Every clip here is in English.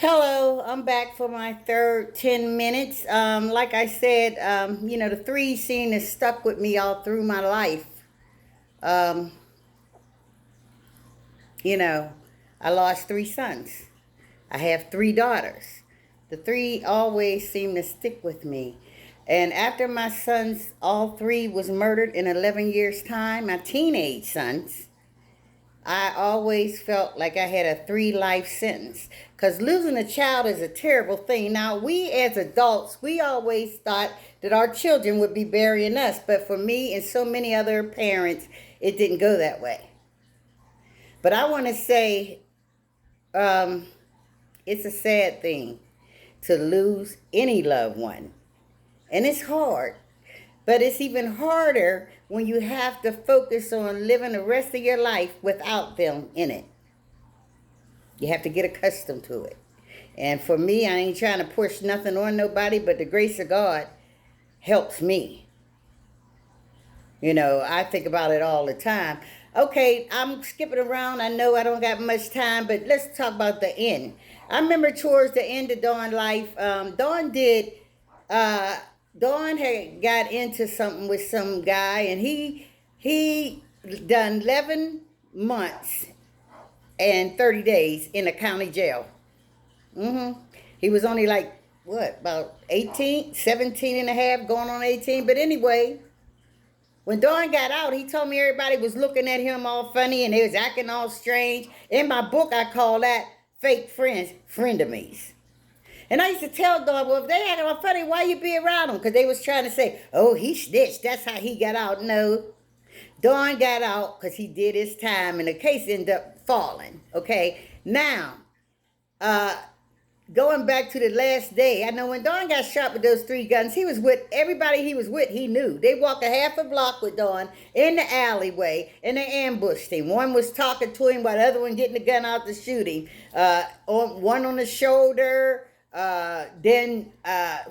Hello, I'm back for my third 10 minutes. Like I said, the three scene is stuck with me all through my life. Um, you know, I lost three sons. I have three daughters. The three always seem to stick with me. And after my sons, all three was murdered in 11 years' time, my teenage sons, I always felt like I had a 3 life sentence. Because losing a child is a terrible thing. Now, we as adults, we always thought that our children would be burying us. But for me and so many other parents, it didn't go that way. But I want to say um, it's a sad thing to lose any loved one. And it's hard. But it's even harder when you have to focus on living the rest of your life without them in it. You have to get accustomed to it. And for me, I ain't trying to push nothing on nobody, but the grace of God helps me. I think about it all the time. Okay, I'm skipping around. I know I don't got much time, but let's talk about the end. I remember towards the end of Dawn life, uh, Dawn had got into something with some guy, and he done 11 months and 30 days in a county jail. He was only like, what, about 18, 17 and a half, going on 18. But anyway, when Dawn got out, he told me everybody was looking at him all funny and they was acting all strange. In my book, I call that fake friends, frenemies. And I used to tell Dawn, well, if they acting all funny, why you be around them? Because they was trying to say, oh, he snitched. That's how he got out. No. Dawn got out because he did his time and the case ended up falling. Okay. Now, uh, going back to the last day, I know when Dawn got shot with those 3 guns, he was with everybody he was with. He knew they walked a half a block with Dawn in the alleyway, and they ambushed him. One was talking to him while the other one getting the gun out to shoot him. One on the shoulder. Then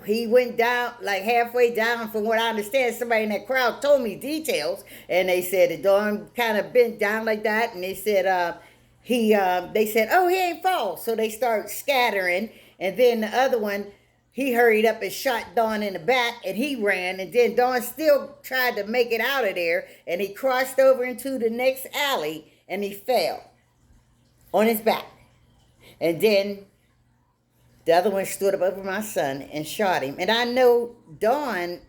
he went down, like halfway down. From what I understand, somebody in that crowd told me details, and they said that Dawn kind of bent down like that, and they said they said, oh, he ain't fall. So they start scattering. And then the other one, he hurried up and shot Dawn in the back and he ran. And then Dawn still tried to make it out of there. And he crossed over into the next alley and he fell on his back. And then the other one stood up over my son and shot him. And I know Dawn,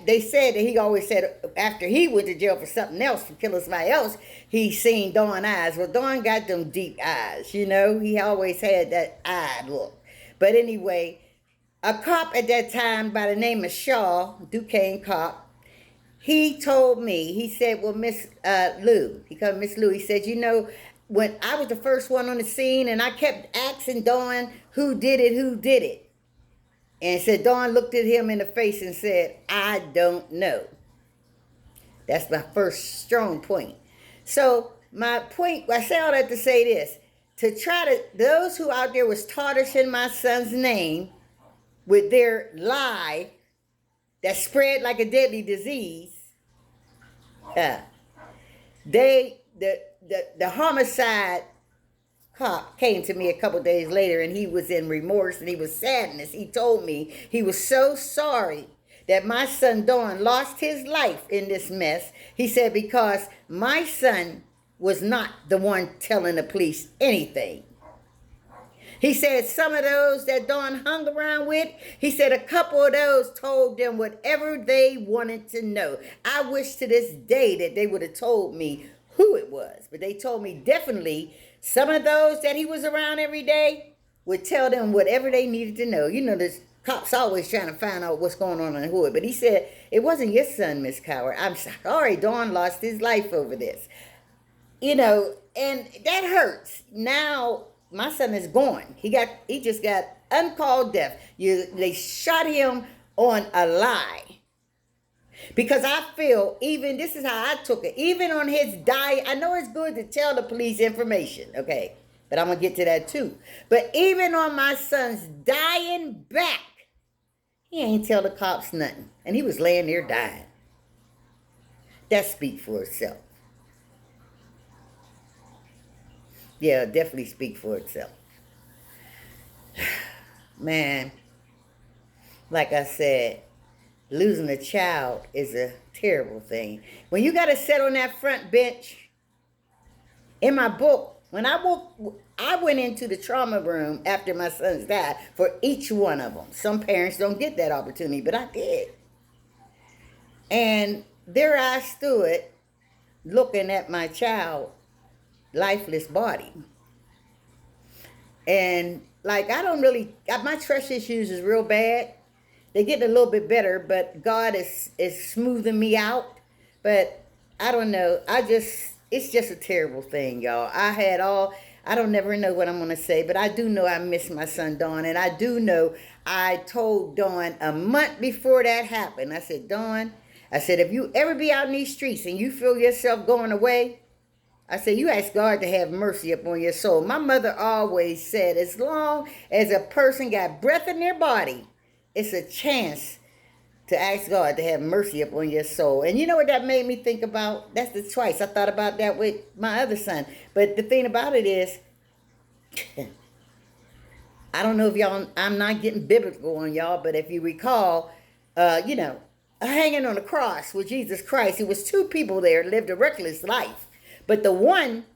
they said that he always said after he went to jail for something else, for killing somebody else, he seen Dawn eyes. Well, Dawn got them deep eyes, He always had that eye look. But anyway, a cop at that time by the name of Shaw, Duquesne cop, he told me, he said, well, Miss Lou, he called Miss Lou, he said, when I was the first one on the scene and I kept asking Dawn who did it. And said, Dawn looked at him in the face and said, I don't know. That's my first strong point. So my point, I say all that to say this, those who out there was tarnishing my son's name with their lie that spread like a deadly disease, uh, the homicide cop came to me a couple days later and he was in remorse and he was sadness. He told me he was so sorry that my son Dawn lost his life in this mess. He said because my son was not the one telling the police anything. He said some of those that Dawn hung around with, he said a couple of those told them whatever they wanted to know. I wish to this day that they would have told me who it was. But they told me definitely some of those that he was around every day would tell them whatever they needed to know. There's cops always trying to find out what's going on in the hood. But he said, it wasn't your son, Miss Coward. I'm sorry, Dawn lost his life over this. And that hurts. Now my son is gone. He just got uncalled death. They shot him on a lie. Because I feel, even this is how I took it, even on his die, I know it's good to tell the police information, okay? But I'm going to get to that too. But even on my son's dying back, he ain't tell the cops nothing. And he was laying there dying. That speaks for itself. Yeah, definitely speak for itself. Man, like I said, losing a child is a terrible thing. When you got to sit on that front bench, in my book, when I went into the trauma room after my sons died for each one of them. Some parents don't get that opportunity, but I did. And there I stood looking at my child lifeless body. And like, I don't really, my trust issues is real bad. They're getting a little bit better, but God is smoothing me out. But I don't know. It's just a terrible thing, y'all. I don't never know what I'm going to say, but I do know I miss my son, Dawn. And I do know I told Dawn a month before that happened. I said, Dawn, I said, if you ever be out in these streets and you feel yourself going away, I said, you ask God to have mercy upon your soul. My mother always said, as long as a person got breath in their body, it's a chance to ask God to have mercy upon your soul. And you know what that made me think about? That's the twice I thought about that with my other son. But the thing about it is, I don't know if y'all, I'm not getting biblical on y'all, but if you recall, hanging on the cross with Jesus Christ, it was two people there lived a reckless life. But the one,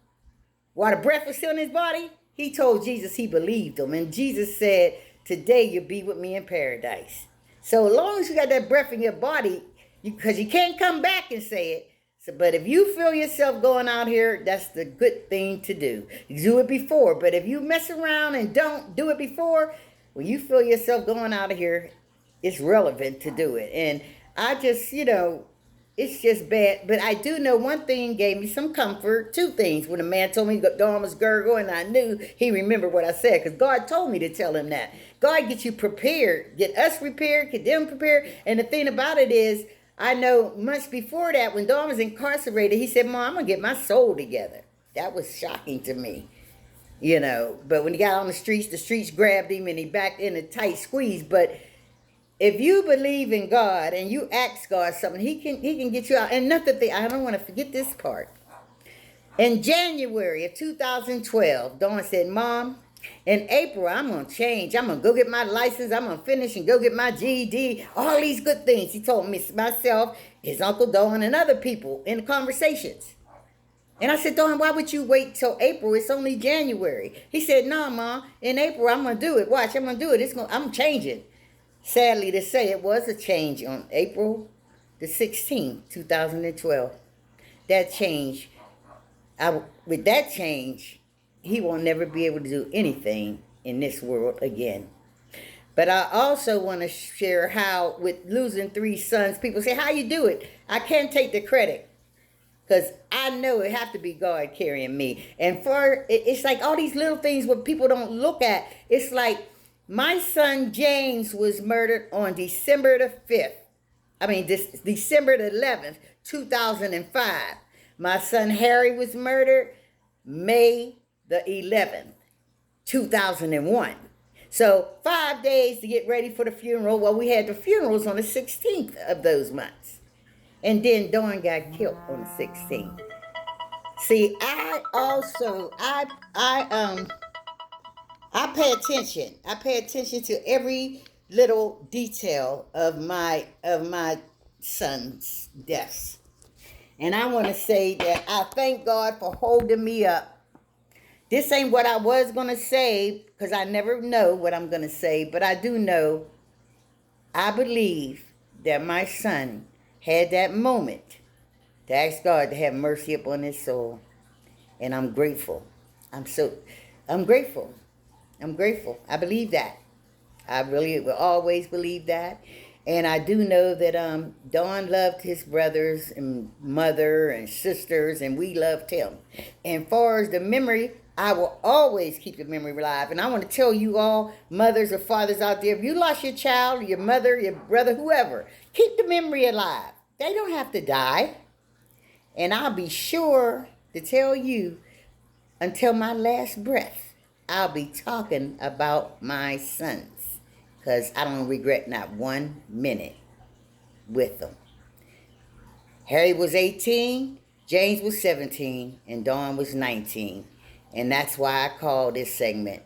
while the breath was still in his body, he told Jesus he believed him. And Jesus said, today you'll be with me in paradise. So as long as you got that breath in your body, because you can't come back and say it. So, but if you feel yourself going out here, that's the good thing to do. You do it before. But if you mess around and don't do it before, when you feel yourself going out of here, it's relevant to do it. And I just, it's just bad. But I do know one thing gave me some comfort. Two things. When a man told me Dawn was gurgle, and I knew he remembered what I said, because God told me to tell him that. God get you prepared, get us prepared, get them prepared. And the thing about it is, I know months before that, when Dawn was incarcerated, he said, Mom, I'm going to get my soul together. That was shocking to me, But when he got on the streets grabbed him and he backed in a tight squeeze. But if you believe in God and you ask God something, he can get you out. And another thing, I don't want to forget this part. In January of 2012, Dawn said, Mom, in April, I'm going to change. I'm going to go get my license. I'm going to finish and go get my GED. All these good things. He told me, myself, his Uncle Dawn, and other people in the conversations. And I said, Dawn, why would you wait till April? It's only January. He said, no, Mom, in April, I'm going to do it. Watch, I'm going to do it. I'm changing. Sadly to say, it was a change on April the 16th, 2012. That change, with that change, he will never be able to do anything in this world again. But I also want to share how, with losing 3 sons, people say, how you do it? I can't take the credit, because I know it have to be God carrying me. And it's like all these little things what people don't look at. It's like my son James was murdered on December the 5th. December the 11th, 2005. My son Harry was murdered May the 11th, 2001. So 5 days to get ready for the funeral. Well, we had the funerals on the 16th of those months. And then Dawn got killed on the 16th. See, I pay attention. I pay attention to every little detail of my son's deaths. And I want to say that I thank God for holding me up. This ain't what I was going to say, because I never know what I'm going to say, but I do know, I believe that my son had that moment to ask God to have mercy upon his soul. And I'm grateful. I'm grateful. I'm grateful. I believe that. I really will always believe that. And I do know that Dawn loved his brothers and mother and sisters, and we loved him. And far as the memory, I will always keep the memory alive. And I want to tell you all, mothers or fathers out there, if you lost your child, your mother, your brother, whoever, keep the memory alive. They don't have to die. And I'll be sure to tell you, until my last breath, I'll be talking about my sons. Because I don't regret not 1 minute with them. Harry was 18, James was 17, and Dawn was 19. And that's why I call this segment